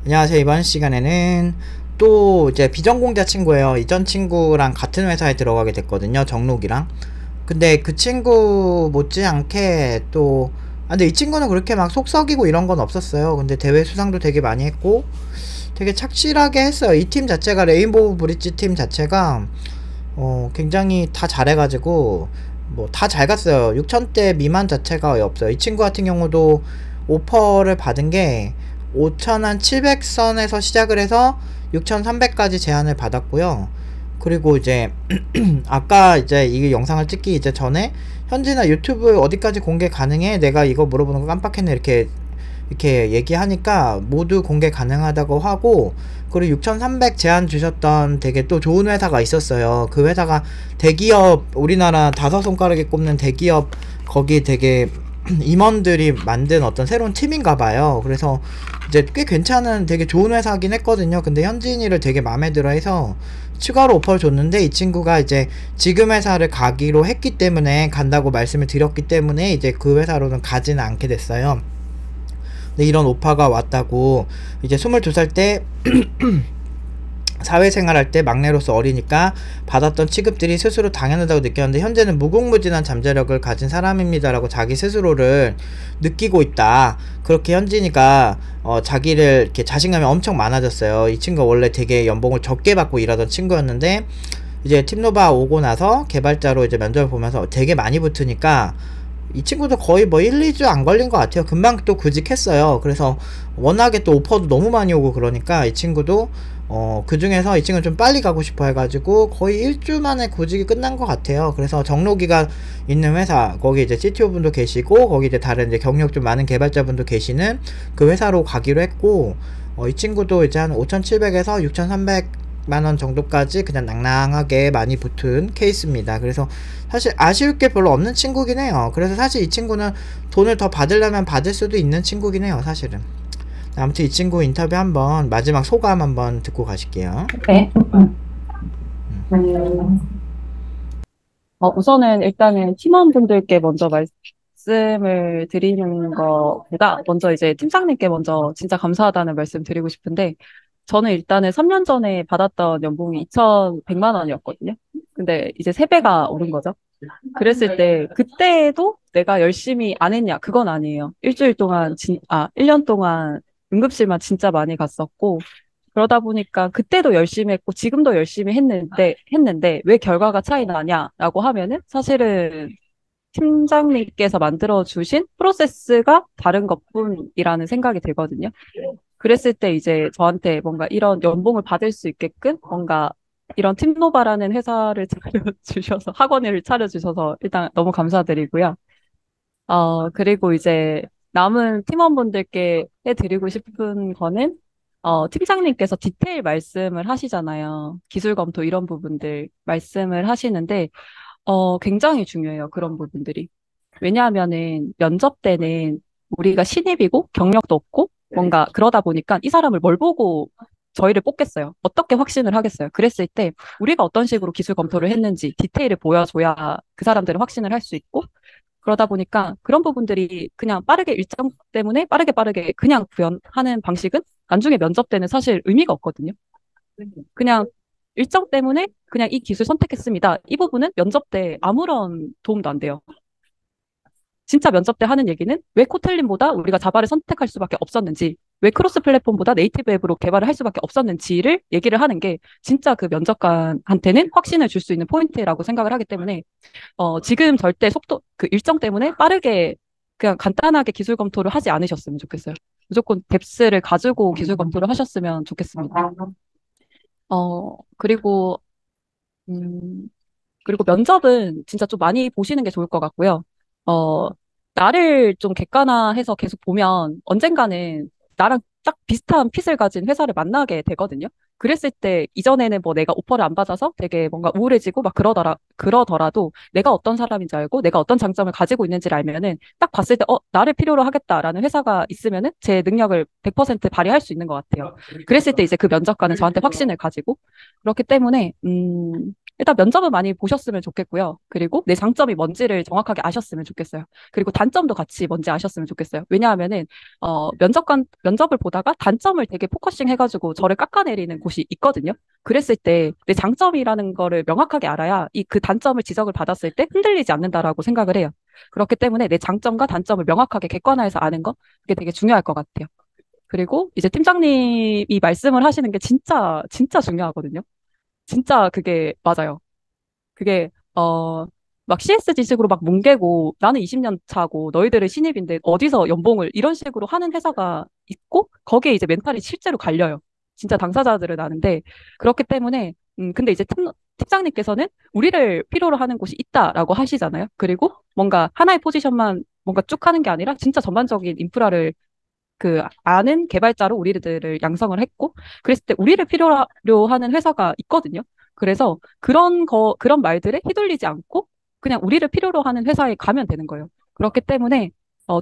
안녕하세요. 이번 시간에는 또 이제 비전공자 친구예요. 이전 친구랑 같은 회사에 들어가게 됐거든요. 정록이랑. 근데 그 친구 못지않게 또, 근데 이 친구는 그렇게 막 속썩이고 이런 건 없었어요. 근데 대회 수상도 되게 많이 했고, 되게 착실하게 했어요. 이 팀 자체가, 레인보우 브릿지 팀 자체가, 굉장히 다 잘해가지고, 뭐, 다 잘 갔어요. 6천대 미만 자체가 없어요. 이 친구 같은 경우도 오퍼를 받은 게, 5,000한 700선에서 시작을 해서 6,300까지 제안을 받았고요. 그리고 이제 아까 이제 이 영상을 찍기 이제 전에 현지나 유튜브 어디까지 공개 가능해? 내가 이거 물어보는 거 깜빡했네. 이렇게 얘기하니까 모두 공개 가능하다고 하고, 그리고 6,300 제안 주셨던 되게 또 좋은 회사가 있었어요. 그 회사가 대기업, 우리나라 다섯 손가락에 꼽는 대기업, 거기 되게 임원들이 만든 어떤 새로운 팀인가 봐요. 그래서 이제 꽤 괜찮은 되게 좋은 회사긴 했거든요. 근데 현진이를 되게 마음에 들어 해서 추가로 오퍼를 줬는데, 이 친구가 이제 지금 회사를 가기로 했기 때문에, 간다고 말씀을 드렸기 때문에 이제 그 회사로는 가지는 않게 됐어요. 근데 이런 오퍼가 왔다고, 이제 22살 때 사회생활할 때 막내로서 어리니까 받았던 취급들이 스스로 당연하다고 느꼈는데, 현재는 무궁무진한 잠재력을 가진 사람입니다라고 자기 스스로를 느끼고 있다. 그렇게 현진이가 자기를 이렇게 자신감이 엄청 많아졌어요. 이 친구가 원래 되게 연봉을 적게 받고 일하던 친구였는데, 이제 팀노바 오고 나서 개발자로 이제 면접을 보면서 되게 많이 붙으니까, 이 친구도 거의 뭐 1, 2주 안 걸린 것 같아요. 금방 또 구직했어요. 그래서 워낙에 또 오퍼도 너무 많이 오고 그러니까 이 친구도 그 중에서 이 친구는 좀 빨리 가고 싶어 해가지고 거의 1주 만에 구직이 끝난 것 같아요. 그래서 정록이가 있는 회사, 거기 이제 CTO 분도 계시고, 거기 이제 다른 이제 경력 좀 많은 개발자 분도 계시는 그 회사로 가기로 했고, 이 친구도 이제 한 5,700에서 6,300만원 정도까지 그냥 낭낭하게 많이 붙은 케이스입니다. 그래서 사실 아쉬울 게 별로 없는 친구긴 해요. 그래서 사실 이 친구는 돈을 더 받으려면 받을 수도 있는 친구긴 해요, 사실은. 아무튼 이 친구 인터뷰 한번, 마지막 소감 한번 듣고 가실게요. 네. 우선은 일단은 팀원분들께 먼저 말씀을 드리는 것보다 먼저 이제 팀장님께 먼저 진짜 감사하다는 말씀 드리고 싶은데, 저는 일단은 3년 전에 받았던 연봉이 2,100만 원이었거든요. 근데 이제 3배가 오른 거죠. 그랬을 때 그때도 내가 열심히 안 했냐? 그건 아니에요. 일주일 동안 1년 동안 응급실만 진짜 많이 갔었고, 그러다 보니까 그때도 열심히 했고 지금도 열심히 했는데 왜 결과가 차이 나냐라고 하면은 사실은 팀장님께서 만들어 주신 프로세스가 다른 것뿐이라는 생각이 들거든요. 그랬을 때 이제 저한테 뭔가 이런 연봉을 받을 수 있게끔 뭔가 이런 팀노바라는 회사를 차려주셔서, 학원을 차려주셔서 일단 너무 감사드리고요. 그리고 이제 남은 팀원분들께 해드리고 싶은 거는, 팀장님께서 디테일 말씀을 하시잖아요. 기술 검토 이런 부분들 말씀을 하시는데, 굉장히 중요해요. 그런 부분들이. 왜냐하면은 면접 때는 우리가 신입이고 경력도 없고 뭔가 그러다 보니까 이 사람을 뭘 보고 저희를 뽑겠어요. 어떻게 확신을 하겠어요. 그랬을 때 우리가 어떤 식으로 기술 검토를 했는지 디테일을 보여줘야 그 사람들은 확신을 할 수 있고, 그러다 보니까 그런 부분들이 그냥 빠르게 일정 때문에 빠르게 그냥 구현하는 방식은 나중에 면접 때는 사실 의미가 없거든요. 그냥 일정 때문에 그냥 이 기술 선택했습니다. 이 부분은 면접 때 아무런 도움도 안 돼요. 진짜 면접 때 하는 얘기는 왜 코틀린보다 우리가 자바를 선택할 수밖에 없었는지, 왜 크로스 플랫폼보다 네이티브 앱으로 개발을 할 수밖에 없었는지를 얘기를 하는 게 진짜 그 면접관한테는 확신을 줄 수 있는 포인트라고 생각을 하기 때문에, 지금 절대 속도, 그 일정 때문에 빠르게 그냥 간단하게 기술 검토를 하지 않으셨으면 좋겠어요. 무조건 뎁스를 가지고 기술 검토를 하셨으면 좋겠습니다. 어, 그리고, 음, 그리고 면접은 진짜 좀 많이 보시는 게 좋을 것 같고요. 어, 나를 좀 객관화해서 계속 보면 언젠가는 나랑 딱 비슷한 핏을 가진 회사를 만나게 되거든요. 그랬을 때 이전에는 뭐 내가 오퍼를 안 받아서 되게 뭔가 우울해지고 막 그러더라도 내가 어떤 사람인지 알고 내가 어떤 장점을 가지고 있는지를 알면은 딱 봤을 때, 나를 필요로 하겠다라는 회사가 있으면은 제 능력을 100% 발휘할 수 있는 것 같아요. 그랬을 때 이제 그 면접관은 저한테 확신을 가지고, 그렇기 때문에, 일단 면접은 많이 보셨으면 좋겠고요. 그리고 내 장점이 뭔지를 정확하게 아셨으면 좋겠어요. 그리고 단점도 같이 뭔지 아셨으면 좋겠어요. 왜냐하면은, 면접을 보다가 단점을 되게 포커싱 해가지고 저를 깎아내리는 곳이 있거든요. 그랬을 때 내 장점이라는 거를 명확하게 알아야 그 단점을 지적을 받았을 때 흔들리지 않는다라고 생각을 해요. 그렇기 때문에 내 장점과 단점을 명확하게 객관화해서 아는 거, 그게 되게 중요할 것 같아요. 그리고 이제 팀장님이 말씀을 하시는 게 진짜, 진짜 중요하거든요. 진짜 그게 맞아요. 그게, 막 CS 지식으로 막 뭉개고 나는 20년 차고 너희들은 신입인데 어디서 연봉을 이런 식으로 하는 회사가 있고 거기에 이제 멘탈이 실제로 갈려요. 진짜 당사자들은 아는데 그렇기 때문에, 근데 이제 팀장님께서는 우리를 필요로 하는 곳이 있다라고 하시잖아요. 그리고 뭔가 하나의 포지션만 뭔가 쭉 하는 게 아니라 진짜 전반적인 인프라를 아는 개발자로 우리들을 양성을 했고, 그랬을 때 우리를 필요로 하는 회사가 있거든요. 그래서 그런 말들에 휘둘리지 않고 그냥 우리를 필요로 하는 회사에 가면 되는 거예요. 그렇기 때문에,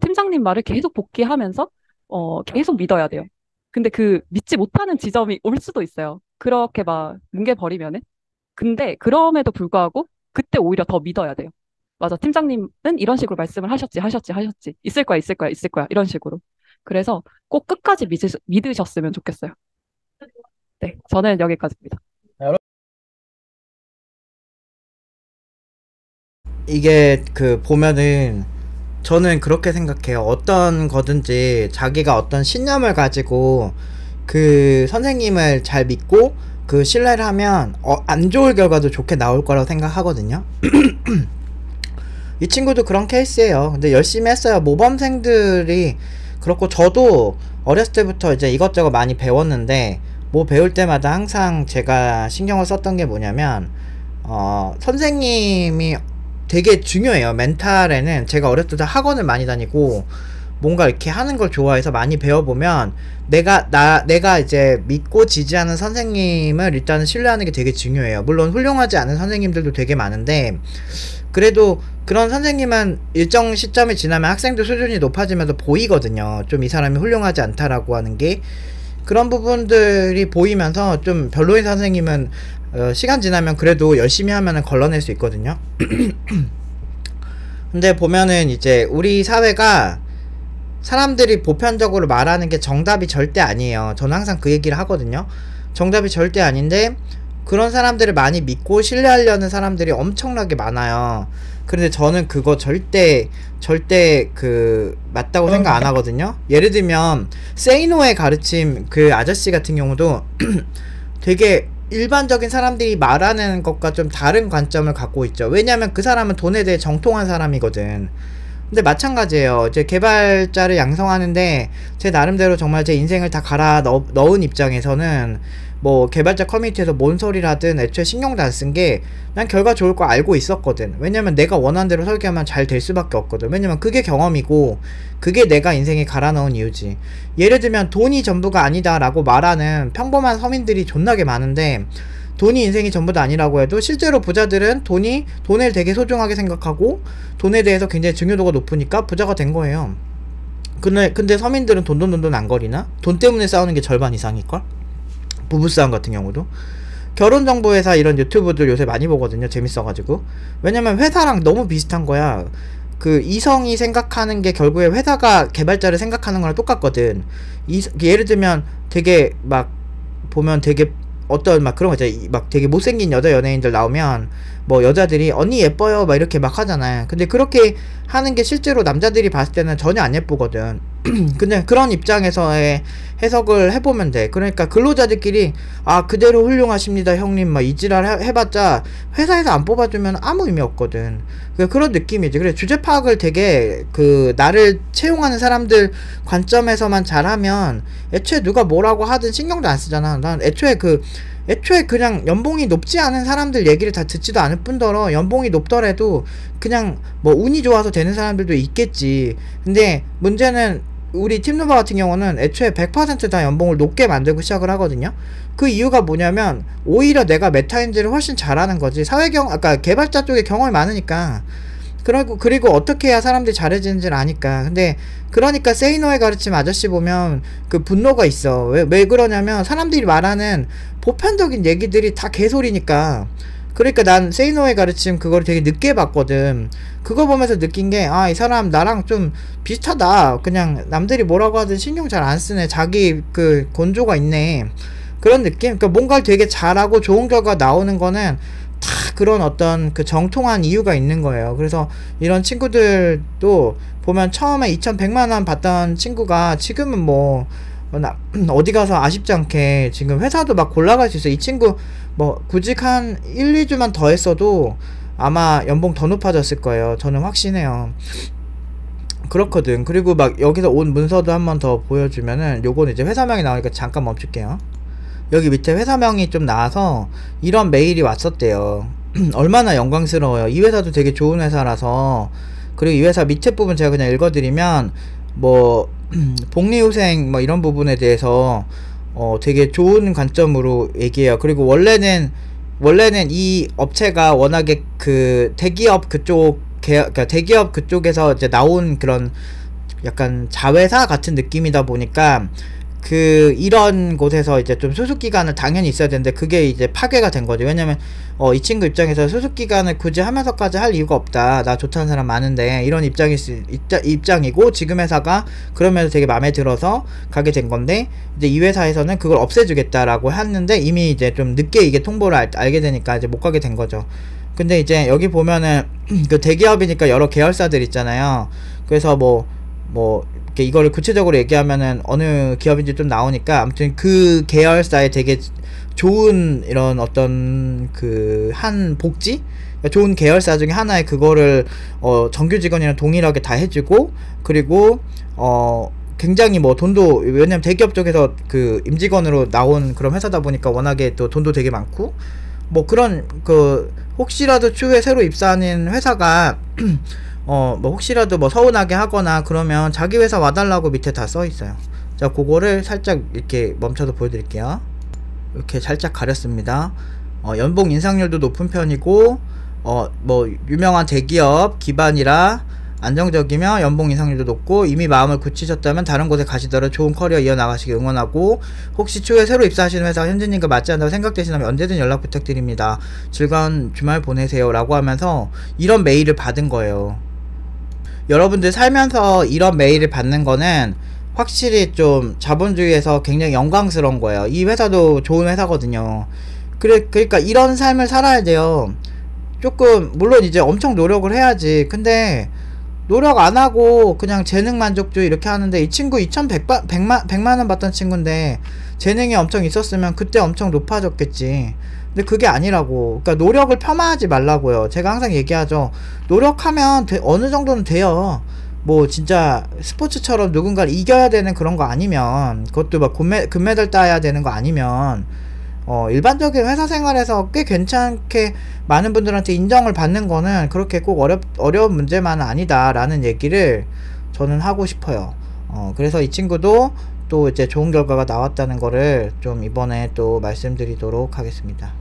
팀장님 말을 계속 복귀하면서, 계속 믿어야 돼요. 근데 그 믿지 못하는 지점이 올 수도 있어요. 그렇게 막 뭉개버리면은. 근데 그럼에도 불구하고 그때 오히려 더 믿어야 돼요. 맞아. 팀장님은 이런 식으로 말씀을 하셨지. 있을 거야, 있을 거야, 있을 거야. 이런 식으로. 그래서 꼭 끝까지 믿으셨으면 좋겠어요. 네, 저는 여기까지입니다. 이게 그 보면은 저는 그렇게 생각해요. 어떤 거든지 자기가 어떤 신념을 가지고 그 선생님을 잘 믿고 그 신뢰를 하면 안 좋을 결과도 좋게 나올 거라고 생각하거든요. 이 친구도 그런 케이스예요. 근데 열심히 했어요. 모범생들이 그렇고 저도 어렸을 때부터 이제 이것저것 많이 배웠는데 뭐 배울 때마다 항상 제가 신경을 썼던 게 뭐냐면 선생님이 되게 중요해요. 멘탈에는 제가 어렸을 때 학원을 많이 다니고 뭔가 이렇게 하는 걸 좋아해서 많이 배워보면 내가 이제 믿고 지지하는 선생님을 일단은 신뢰하는 게 되게 중요해요. 물론 훌륭하지 않은 선생님들도 되게 많은데 그래도 그런 선생님은 일정 시점이 지나면 학생들 수준이 높아지면서 보이거든요. 좀 이 사람이 훌륭하지 않다라고 하는 게 그런 부분들이 보이면서 좀 별로인 선생님은 시간 지나면 그래도 열심히 하면은 걸러낼 수 있거든요. 근데 보면은 이제 우리 사회가 사람들이 보편적으로 말하는 게 정답이 절대 아니에요. 저는 항상 그 얘기를 하거든요. 정답이 절대 아닌데 그런 사람들을 많이 믿고 신뢰하려는 사람들이 엄청나게 많아요. 그런데 저는 그거 절대 맞다고 생각 안 하거든요. 예를 들면 세이노의 가르침 그 아저씨 같은 경우도 되게 일반적인 사람들이 말하는 것과 좀 다른 관점을 갖고 있죠. 왜냐면 그 사람은 돈에 대해 정통한 사람이거든. 근데 마찬가지예요. 이제 개발자를 양성하는데 제 나름대로 정말 제 인생을 다 갈아 넣은 입장에서는 뭐 개발자 커뮤니티에서 뭔 소리를 하든 애초에 신경도 안 쓴 게 난 결과 좋을 거 알고 있었거든. 왜냐면 내가 원하는 대로 설계하면 잘 될 수밖에 없거든. 왜냐면 그게 경험이고 그게 내가 인생에 갈아 넣은 이유지. 예를 들면 돈이 전부가 아니다 라고 말하는 평범한 서민들이 존나게 많은데 돈이 인생이 전부다 아니라고 해도 실제로 부자들은 돈을 되게 소중하게 생각하고 돈에 대해서 굉장히 중요도가 높으니까 부자가 된 거예요. 근데 서민들은 돈 안 거리나? 돈 때문에 싸우는 게 절반 이상일걸? 부부싸움 같은 경우도. 결혼정보회사 이런 유튜브들 요새 많이 보거든요. 재밌어가지고. 왜냐면 회사랑 너무 비슷한 거야. 그 이성이 생각하는 게 결국에 회사가 개발자를 생각하는 거랑 똑같거든. 예를 들면 되게 막 보면 되게 어떤 막 그런 거 있잖아. 막 되게 못생긴 여자 연예인들 나오면 뭐 여자들이 언니 예뻐요 막 이렇게 막 하잖아요. 근데 그렇게 하는 게 실제로 남자들이 봤을 때는 전혀 안 예쁘거든. 근데 그런 입장에서의 해석을 해보면 돼. 그러니까 근로자들끼리 그대로 훌륭하십니다 형님 막 이지랄 해봤자 회사에서 안 뽑아주면 아무 의미 없거든. 그런 느낌이지. 그래 주제 파악을 되게 나를 채용하는 사람들 관점에서만 잘하면 애초에 누가 뭐라고 하든 신경도 안 쓰잖아. 난 애초에 그냥 연봉이 높지 않은 사람들 얘기를 다 듣지도 않을 뿐더러 연봉이 높더라도 그냥 뭐 운이 좋아서 되는 사람들도 있겠지. 근데 문제는 우리 팀노바 같은 경우는 애초에 100%다 연봉을 높게 만들고 시작을 하거든요. 그 이유가 뭐냐면 오히려 내가 메타인지를 훨씬 잘하는 거지. 아까 개발자 쪽에 경험이 많으니까. 그리고 어떻게 해야 사람들이 잘해지는지를 아니까. 근데 그러니까 세이노의 가르침 아저씨 보면 그 분노가 있어. 왜 그러냐면 사람들이 말하는 보편적인 얘기들이 다 개소리니까. 그러니까 난 세이노의 가르침 그걸 되게 늦게 봤거든. 그거 보면서 느낀 게, 아, 이 사람 나랑 좀 비슷하다. 그냥 남들이 뭐라고 하든 신경 잘 안 쓰네. 자기 그 곤조가 있네. 그런 느낌? 그러니까 뭔가를 되게 잘하고 좋은 결과 나오는 거는 다 그런 어떤 그 정통한 이유가 있는 거예요. 그래서 이런 친구들도 보면 처음에 2,100만원 받던 친구가 지금은 뭐 어디 가서 아쉽지 않게 지금 회사도 막 골라갈 수 있어. 이 친구 뭐 구직 한 1, 2주만 더 했어도 아마 연봉 더 높아졌을 거예요. 저는 확신해요. 그렇거든. 그리고 막 여기서 온 문서도 한번 더 보여주면은, 요거는 이제 회사명이 나오니까 잠깐 멈출게요. 여기 밑에 회사명이 좀 나와서 이런 메일이 왔었대요. 얼마나 영광스러워요. 이 회사도 되게 좋은 회사라서. 그리고 이 회사 밑에 부분 제가 그냥 읽어드리면, 뭐 복리후생 뭐 이런 부분에 대해서 되게 좋은 관점으로 얘기해요. 그리고 원래는 이 업체가 워낙에 그 대기업 그쪽 그러니까 대기업 그쪽에서 이제 나온 그런 약간 자회사 같은 느낌이다 보니까 그 이런 곳에서 이제 좀 수습기간을 당연히 있어야 되는데, 그게 이제 파괴가 된 거죠. 왜냐면 이 친구 입장에서 수습기간을 굳이 하면서까지 할 이유가 없다. 나 좋다는 사람 많은데, 이런 입장이고, 지금 회사가 그러면서 되게 마음에 들어서 가게 된 건데, 이제 이 회사에서는 그걸 없애주겠다라고 했는데, 이미 이제 좀 늦게 이게 통보를 알게 되니까 이제 못 가게 된 거죠. 근데 이제 여기 보면은 그 대기업이니까 여러 계열사들 있잖아요. 그래서 이거를 구체적으로 얘기하면은 어느 기업인지 좀 나오니까, 아무튼 그 계열사에 되게 좋은 이런 어떤 그 한 복지? 그러니까 좋은 계열사 중에 하나에 그거를 정규 직원이랑 동일하게 다 해주고, 그리고 굉장히 뭐 돈도, 왜냐면 대기업 쪽에서 그 임직원으로 나온 그런 회사다 보니까 워낙에 또 돈도 되게 많고, 뭐 그런 그 혹시라도 추후에 새로 입사하는 회사가 뭐 혹시라도 뭐 서운하게 하거나 그러면 자기 회사 와달라고 밑에 다 써있어요. 자, 그거를 살짝 이렇게 멈춰서 보여드릴게요. 이렇게 살짝 가렸습니다. 연봉 인상률도 높은 편이고, 뭐 유명한 대기업 기반이라 안정적이며 연봉 인상률도 높고, 이미 마음을 굳히셨다면 다른 곳에 가시더라도 좋은 커리어 이어나가시길 응원하고, 혹시 추후에 새로 입사하시는 회사가 현재님과 맞지 않다고 생각되시다면 언제든 연락 부탁드립니다. 즐거운 주말 보내세요 라고 하면서 이런 메일을 받은 거예요. 여러분들 살면서 이런 메일을 받는 거는 확실히 좀 자본주의에서 굉장히 영광스러운 거예요. 이 회사도 좋은 회사거든요. 그러니까 이런 삶을 살아야 돼요. 조금 물론 이제 엄청 노력을 해야지. 근데 노력 안 하고 그냥 재능 만족주의 이렇게 하는데, 이 친구 2,100만원 받던 친구인데 재능이 엄청 있었으면 그때 엄청 높아졌겠지. 근데 그게 아니라고. 그러니까 노력을 폄하하지 말라고요. 제가 항상 얘기하죠. 노력하면 어느 정도는 돼요. 뭐 진짜 스포츠처럼 누군가를 이겨야 되는 그런 거 아니면, 그것도 막 금메달 따야 되는 거 아니면, 일반적인 회사 생활에서 꽤 괜찮게 많은 분들한테 인정을 받는 거는 그렇게 꼭 어려운 문제만은 아니다 라는 얘기를 저는 하고 싶어요. 그래서 이 친구도 또 이제 좋은 결과가 나왔다는 거를 좀 이번에 또 말씀드리도록 하겠습니다.